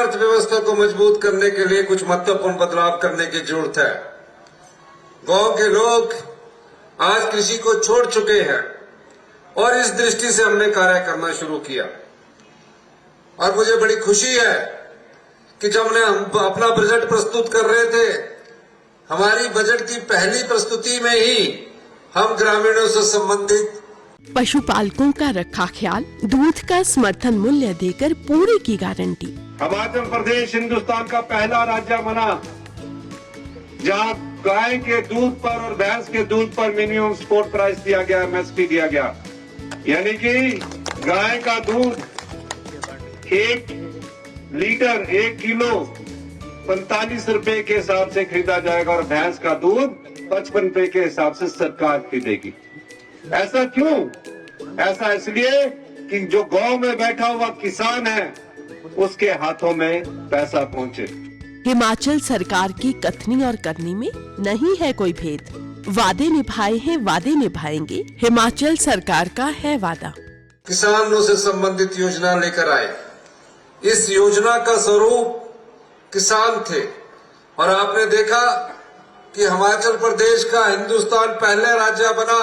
अर्थव्यवस्था को मजबूत करने के लिए कुछ महत्वपूर्ण बदलाव करने की जरूरत है। गांव के लोग आज कृषि को छोड़ चुके हैं और इस दृष्टि से हमने कार्य करना शुरू किया। और मुझे बड़ी खुशी है कि जब हम अपना बजट प्रस्तुत कर रहे थे, हमारी बजट की पहली प्रस्तुति में ही हम ग्रामीणों से संबंधित पशुपालकों का रखा ख्याल, दूध का समर्थन मूल्य देकर पूरे की गारंटी। हिमाचल प्रदेश हिंदुस्तान का पहला राज्य बना जहां गाय के दूध पर और भैंस के दूध पर मिनिमम सपोर्ट प्राइस दिया गया, एमएसपी दिया गया। यानी कि गाय का दूध 1 लीटर 1 किलो 45 रुपए के हिसाब से खरीदा जाएगा और भैंस का दूध 55 रुपए के हिसाब से सरकार खरीदेगी। ऐसा क्यों? ऐसा इसलिए कि जो गांव में बैठा हुआ किसान है उसके हाथों में पैसा पहुंचे। हिमाचल सरकार की कथनी और करनी में नहीं है कोई भेद। वादे निभाए हैं, वादे निभाएंगे, हिमाचल सरकार का है वादा। किसानों से संबंधित योजना लेकर आए। इस योजना का स्वरूप किसान थे और आपने देखा कि हिमाचल प्रदेश का हिंदुस्तान पहले राज्य बना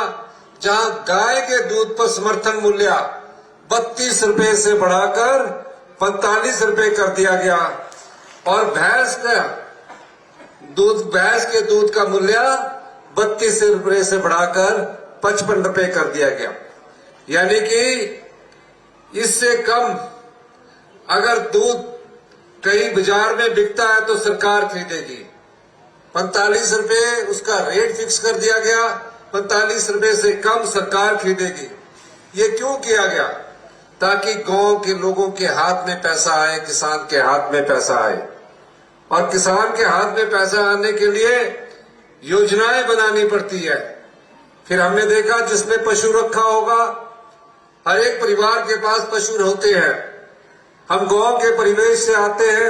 जहां गाय के दूध पर समर्थन मूल्य 32 रुपए से बढ़ाकर 45 रुपए कर दिया गया और भैंस के दूध का मूल्य 32 रुपए से बढ़ाकर 55 रुपए कर दिया गया। यानी कि इससे कम अगर दूध कहीं बाजार में बिकता है तो सरकार खरीदेगी। 45 रुपए उसका रेट फिक्स कर दिया गया, 45 रुपए से कम सरकार खरीदेगी। ये क्यों किया गया? ताकि गांव के लोगों के हाथ में पैसा आए, किसान के हाथ में पैसा आए। और किसान के हाथ में पैसा आने के लिए योजनाएं बनानी पड़ती है। फिर हमने देखा जिसने पशु रखा होगा, हर एक परिवार के पास पशु होते हैं। हम गांव के परिवेश से आते हैं,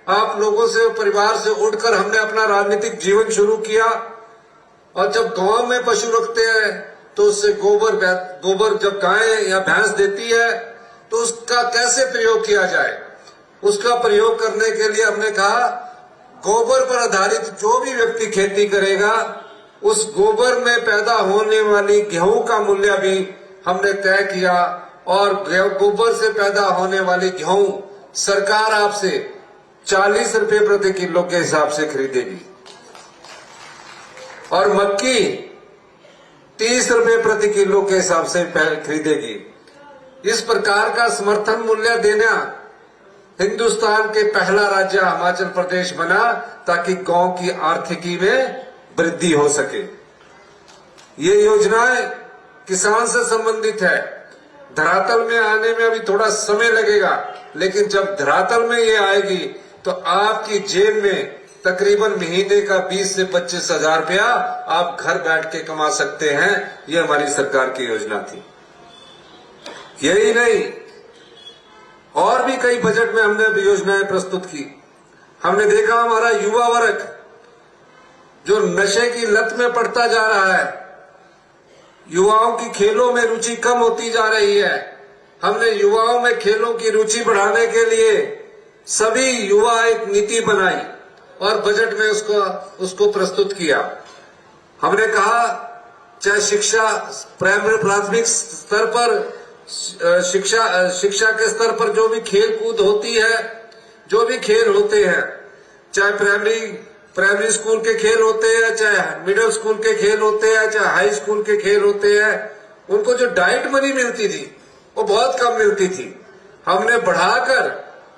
आप लोगों से, परिवार से उठकर हमने अपना राजनीतिक जीवन शुरू किया। और जब गांव में पशु रखते हैं तो उससे गोबर जब गाय या भैंस देती है तो उसका कैसे प्रयोग किया जाए, उसका प्रयोग करने के लिए हमने कहा गोबर पर आधारित जो भी व्यक्ति खेती करेगा उस गोबर में पैदा होने वाली गेहूं का मूल्य भी हमने तय किया और गोबर से पैदा होने वाली गेहूं सरकार आपसे 40 रुपए प्रति किलो के हिसाब से खरीदेगी और मक्की 30 रुपए प्रति किलो के हिसाब से खरीदेगी। इस प्रकार का समर्थन मूल्य देना हिंदुस्तान के पहला राज्य हिमाचल प्रदेश बना ताकि गांव की आर्थिकी में वृद्धि हो सके। ये योजनाएं किसान से संबंधित है। धरातल में आने में अभी थोड़ा समय लगेगा, लेकिन जब धरातल में ये आएगी तो आपकी जेब में तकरीबन महीने का 20 से 25 हजार रुपया आप घर बैठ के कमा सकते हैं। ये हमारी सरकार की योजना थी। यही नहीं, और भी कई बजट में हमने योजनाएं प्रस्तुत की। हमने देखा हमारा युवा वर्ग जो नशे की लत में पड़ता जा रहा है, युवाओं की खेलों में रुचि कम होती जा रही है। हमने युवाओं में खेलों की रुचि बढ़ाने के लिए सभी युवा एक नीति बनाई और बजट में उसको प्रस्तुत किया। हमने कहा चाहे शिक्षा प्राथमिक स्तर पर शिक्षा के स्तर पर जो भी खेल कूद होती है, जो भी खेल होते हैं, चाहे प्राइमरी स्कूल के खेल होते हैं, चाहे मिडिल स्कूल के खेल होते हैं, चाहे हाई स्कूल के खेल होते हैं, उनको जो डाइट मनी मिलती थी वो बहुत कम मिलती थी। हमने बढ़ाकर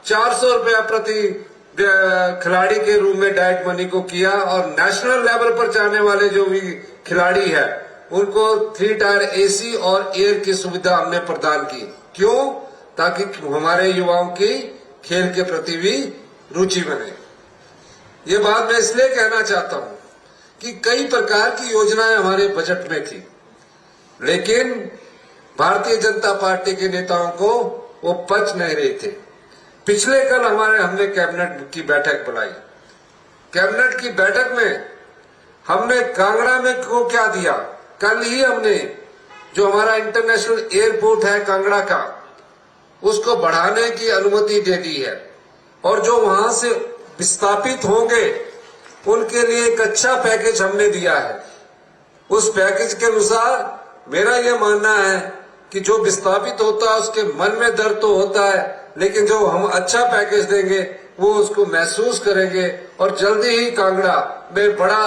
400 रुपया प्रति खिलाड़ी के रूप में डाइट मनी को किया और नेशनल लेवल पर जाने वाले जो भी खिलाड़ी है उनको 3 टायर एसी और एयर की सुविधा हमने प्रदान की। क्यों? ताकि हमारे युवाओं की खेल के प्रति भी रुचि बने। ये बात मैं इसलिए कहना चाहता हूं कि कई प्रकार की योजनाएं हमारे बजट में थी, लेकिन भारतीय जनता पार्टी के नेताओं को वो पच नहीं रहे थे। पिछले कल हमने कैबिनेट की बैठक बुलाई। कैबिनेट की बैठक में हमने कांगड़ा में को क्या दिया, कल ही हमने जो हमारा इंटरनेशनल एयरपोर्ट है कांगड़ा का, उसको बढ़ाने की अनुमति दे दी है। और जो वहां से विस्थापित होंगे उनके लिए एक अच्छा पैकेज हमने दिया है। उस पैकेज के अनुसार मेरा यह मानना है कि जो विस्थापित होता है उसके मन में दर्द तो होता है, लेकिन जो हम अच्छा पैकेज देंगे वो उसको महसूस करेंगे और जल्दी ही कांगड़ा में बड़ा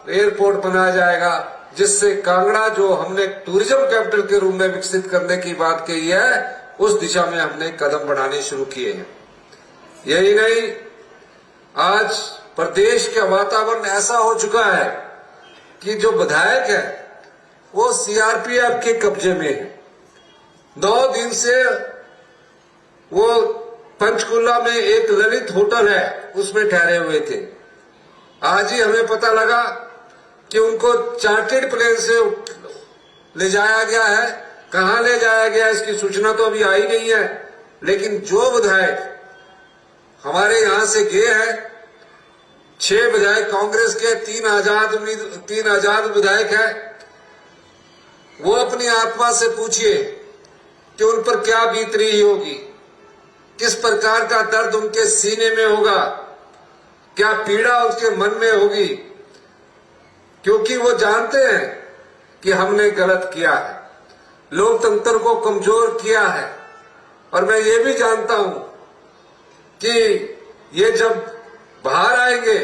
एयरपोर्ट बनाया जाएगा, जिससे कांगड़ा जो हमने टूरिज्म कैपिटल के रूप में विकसित करने की बात कही है उस दिशा में हमने कदम बढ़ाने शुरू किए हैं। यही नहीं, आज प्रदेश का वातावरण ऐसा हो चुका है कि जो विधायक है वो सीआरपीएफ के कब्जे में है। 9 दिन से वो पंचकुला में एक ललित होटल है उसमें ठहरे हुए थे। आज ही हमें पता लगा कि उनको चार्टर्ड प्लेन से ले जाया गया है। कहां ले जाया गया इसकी सूचना तो अभी आई नहीं है, लेकिन जो विधायक हमारे यहां से गए हैं, 6 विधायक कांग्रेस के, 3 आजाद विधायक हैं, वो अपनी आत्मा से पूछिए कि उन पर क्या बीत रही होगी, किस प्रकार का दर्द उनके सीने में होगा, क्या पीड़ा उसके मन में होगी, क्योंकि वो जानते हैं कि हमने गलत किया है, लोकतंत्र को कमजोर किया है। और मैं ये भी जानता हूं कि ये जब बाहर आएंगे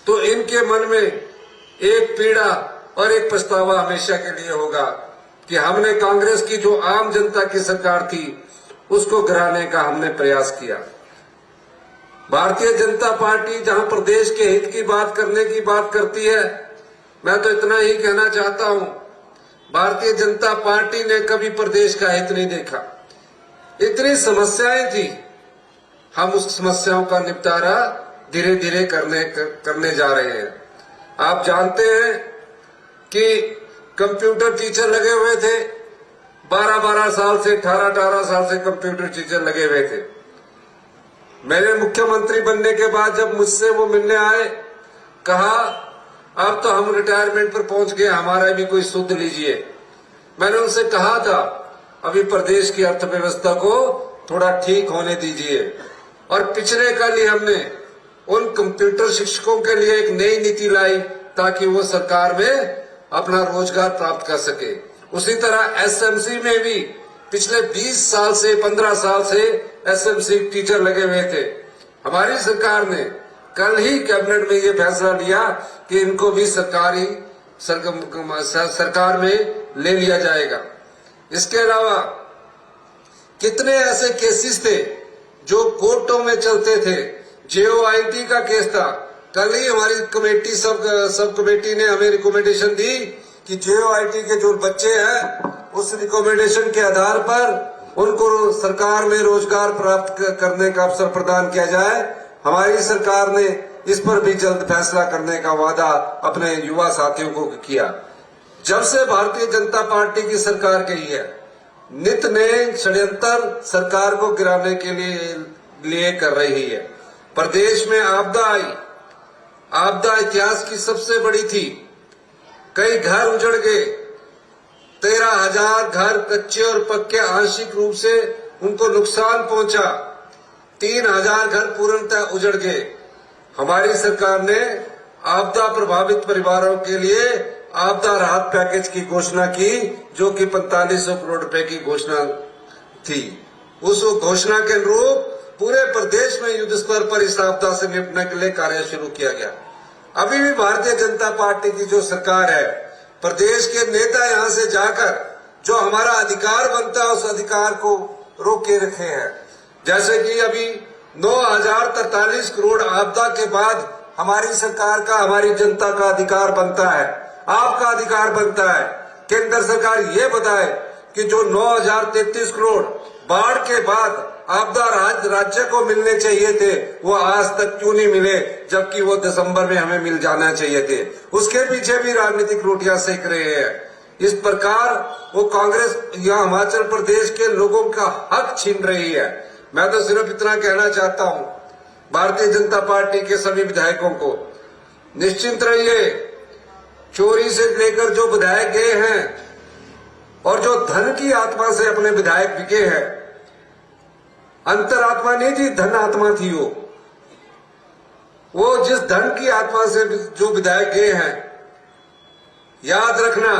तो इनके मन में एक पीड़ा और एक पछतावा हमेशा के लिए होगा कि हमने कांग्रेस की जो आम जनता की सरकार थी उसको गिराने का हमने प्रयास किया। भारतीय जनता पार्टी जहां प्रदेश के हित की बात करने की बात करती है, मैं तो इतना ही कहना चाहता हूं, भारतीय जनता पार्टी ने कभी प्रदेश का हित नहीं देखा। इतनी समस्याएं थी, हम उस समस्याओं का निपटारा धीरे धीरे करने जा रहे हैं। आप जानते हैं कि कंप्यूटर टीचर लगे हुए थे, 12-12 साल से 18-18 साल से कंप्यूटर टीचर लगे हुए थे। मेरे मुख्यमंत्री बनने के बाद जब मुझसे वो मिलने आए, कहा अब तो हम रिटायरमेंट पर पहुंच गए, हमारा भी कोई सुध लीजिए। मैंने उनसे कहा था अभी प्रदेश की अर्थव्यवस्था को थोड़ा ठीक होने दीजिए, और पिछले कल ही हमने उन कंप्यूटर शिक्षकों के लिए एक नई नीति लाई ताकि वो सरकार में अपना रोजगार प्राप्त कर सके। उसी तरह एसएमसी में भी पिछले 20 साल से 15 साल से एसएमसी टीचर लगे हुए थे। हमारी सरकार ने कल ही कैबिनेट में ये फैसला लिया कि इनको भी सरकार में ले लिया जाएगा। इसके अलावा कितने ऐसे केसेस थे जो कोर्टों में चलते थे। जेओआईटी का केस था, कल ही हमारी कमेटी सब कमेटी ने हमें रिकमेंडेशन दी कि जेओआईटी के जो बच्चे हैं उस रिकमेंडेशन के आधार पर उनको सरकार में रोजगार प्राप्त करने का अवसर प्रदान किया जाए। हमारी सरकार ने इस पर भी जल्द फैसला करने का वादा अपने युवा साथियों को किया। जब से भारतीय जनता पार्टी की सरकार गई है, नित नए षड्यंत्र सरकार को गिराने के लिए कर रही है। प्रदेश में आपदा आई, आपदा इतिहास की सबसे बड़ी थी। कई घर उजड़ गए, 13,000 घर कच्चे और पक्के आंशिक रूप से उनको नुकसान पहुंचा, 3,000 घर पूर्णतः उजड़ गए। हमारी सरकार ने आपदा प्रभावित परिवारों के लिए आपदा राहत पैकेज की घोषणा की, जो कि 4500 करोड़ रुपए की घोषणा थी। उस घोषणा के अनुरूप पूरे प्रदेश में युद्ध स्तर पर इस आपदा से निपटने के लिए कार्य शुरू किया गया। अभी भी भारतीय जनता पार्टी की जो सरकार है, प्रदेश के नेता यहां से जाकर जो हमारा अधिकार बनता है उस अधिकार को रोक के रखे हैं। जैसे कि अभी 9,043 करोड़ आपदा के बाद हमारी सरकार का, हमारी जनता का अधिकार बनता है, आपका अधिकार बनता है। केंद्र सरकार ये बताए कि जो 9,033 करोड़ बाढ़ के बाद आपदा राज्य को मिलने चाहिए थे, वो आज तक क्यों नहीं मिले, जबकि वो दिसंबर में हमें मिल जाना चाहिए थे। उसके पीछे भी राजनीतिक रोटियां सेक रहे हैं। इस प्रकार वो कांग्रेस यहाँ हिमाचल प्रदेश के लोगों का हक छीन रही है। मैं तो सिर्फ इतना कहना चाहता हूँ भारतीय जनता पार्टी के सभी विधायकों को, निश्चिंत रहिए। चोरी से लेकर जो विधायक गए हैं और जो धन की आत्मा से अपने विधायक बिके हैं, अंतरात्मा नहीं थी, धन आत्मा थी वो जिस धन की आत्मा से जो विधायक गए हैं, याद रखना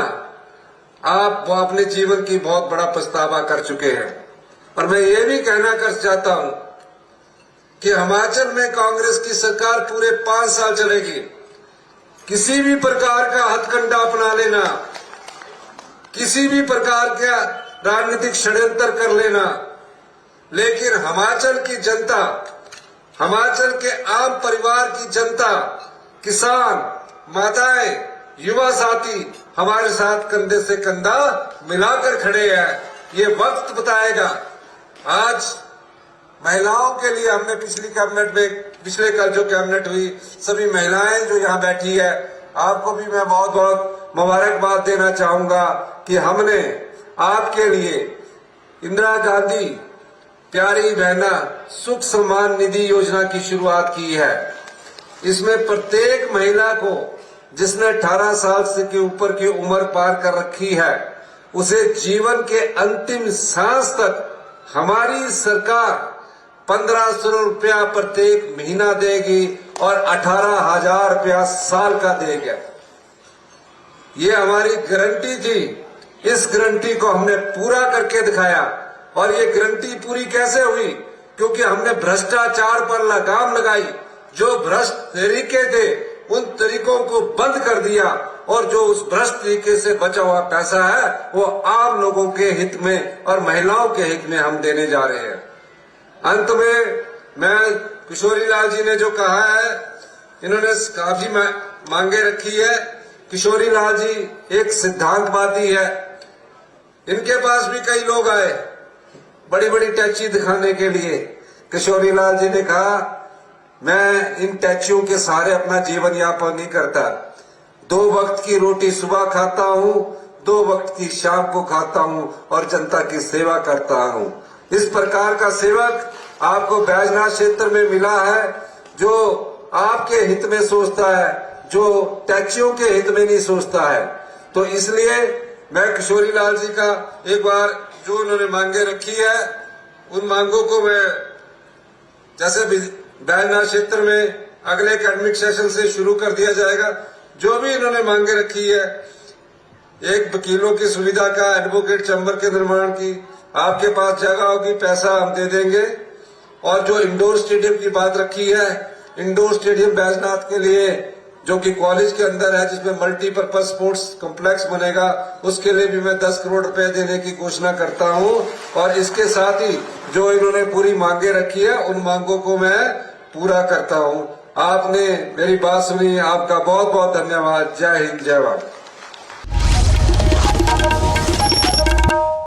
आप वो अपने जीवन की बहुत बड़ा पछतावा कर चुके हैं। और मैं ये भी कहना कर चाहता हूं कि हिमाचल में कांग्रेस की सरकार पूरे 5 साल चलेगी। किसी भी प्रकार का हथकंडा अपना लेना, किसी भी प्रकार का राजनीतिक षड्यंत्र कर लेना, लेकिन हिमाचल की जनता, हिमाचल के आम परिवार की जनता, किसान, माताएं, युवा साथी हमारे साथ कंधे से कंधा मिलाकर खड़े हैं। ये वक्त बताएगा। आज महिलाओं के लिए हमने पिछली कैबिनेट में, पिछले कल जो कैबिनेट हुई, सभी महिलाएं जो यहाँ बैठी है, आपको भी मैं बहुत बहुत मुबारकबाद देना चाहूंगा कि हमने आपके लिए इंदिरा गांधी प्यारी बहना सुख सम्मान निधि योजना की शुरुआत की है। इसमें प्रत्येक महिला को जिसने 18 साल से के ऊपर की उम्र पार कर रखी है, उसे जीवन के अंतिम सांस तक हमारी सरकार 1500 रुपया प्रत्येक महीना देगी और 18,000 रुपया साल का देगा। ये हमारी गारंटी थी। इस गारंटी को हमने पूरा करके दिखाया। और ये गारंटी पूरी कैसे हुई? क्योंकि हमने भ्रष्टाचार पर लगाम लगाई। जो भ्रष्ट तरीके थे उन तरीकों को बंद कर दिया और जो उस भ्रष्ट तरीके से बचा हुआ पैसा है वो आम लोगों के हित में और महिलाओं के हित में हम देने जा रहे हैं। अंत में मैं किशोरी लाल जी ने जो कहा है, इन्होंने काफी मांगे रखी है। किशोरी लाल जी एक सिद्धांतवादी है। इनके पास भी कई लोग आए बड़ी बड़ी टैक्सी दिखाने के लिए। किशोरी लाल जी ने कहा, मैं इन टैक्सियों के सहारे अपना जीवन यापन नहीं करता। 2 वक्त की रोटी सुबह खाता हूँ, 2 वक्त की शाम को खाता हूँ और जनता की सेवा करता हूँ। इस प्रकार का सेवक आपको बैजनाथ क्षेत्र में मिला है, जो आपके हित में सोचता है, जो टैक्सियों के हित में नहीं सोचता है। तो इसलिए मैं किशोरी लाल जी का एक बार जो उन्होंने मांगे रखी है, उन मांगों को मैं जैसे बैजनाथ क्षेत्र में अगले एकेडमिक सेशन से शुरू कर दिया जाएगा। जो भी इन्होंने मांगे रखी है, एक वकीलों की सुविधा का, एडवोकेट चैम्बर के निर्माण की, आपके पास जगह होगी, पैसा हम दे देंगे। और जो इंडोर स्टेडियम की बात रखी है, इंडोर स्टेडियम बैजनाथ के लिए जो कि कॉलेज के अंदर है, जिसमें मल्टीपर्पज स्पोर्ट्स कॉम्प्लेक्स बनेगा, उसके लिए भी मैं 10 करोड़ रुपए देने की घोषणा करता हूं। और इसके साथ ही जो इन्होंने पूरी मांगे रखी है, उन मांगों को मैं पूरा करता हूं। आपने मेरी बात सुनी, आपका बहुत बहुत धन्यवाद। जय हिंद, जय भारत।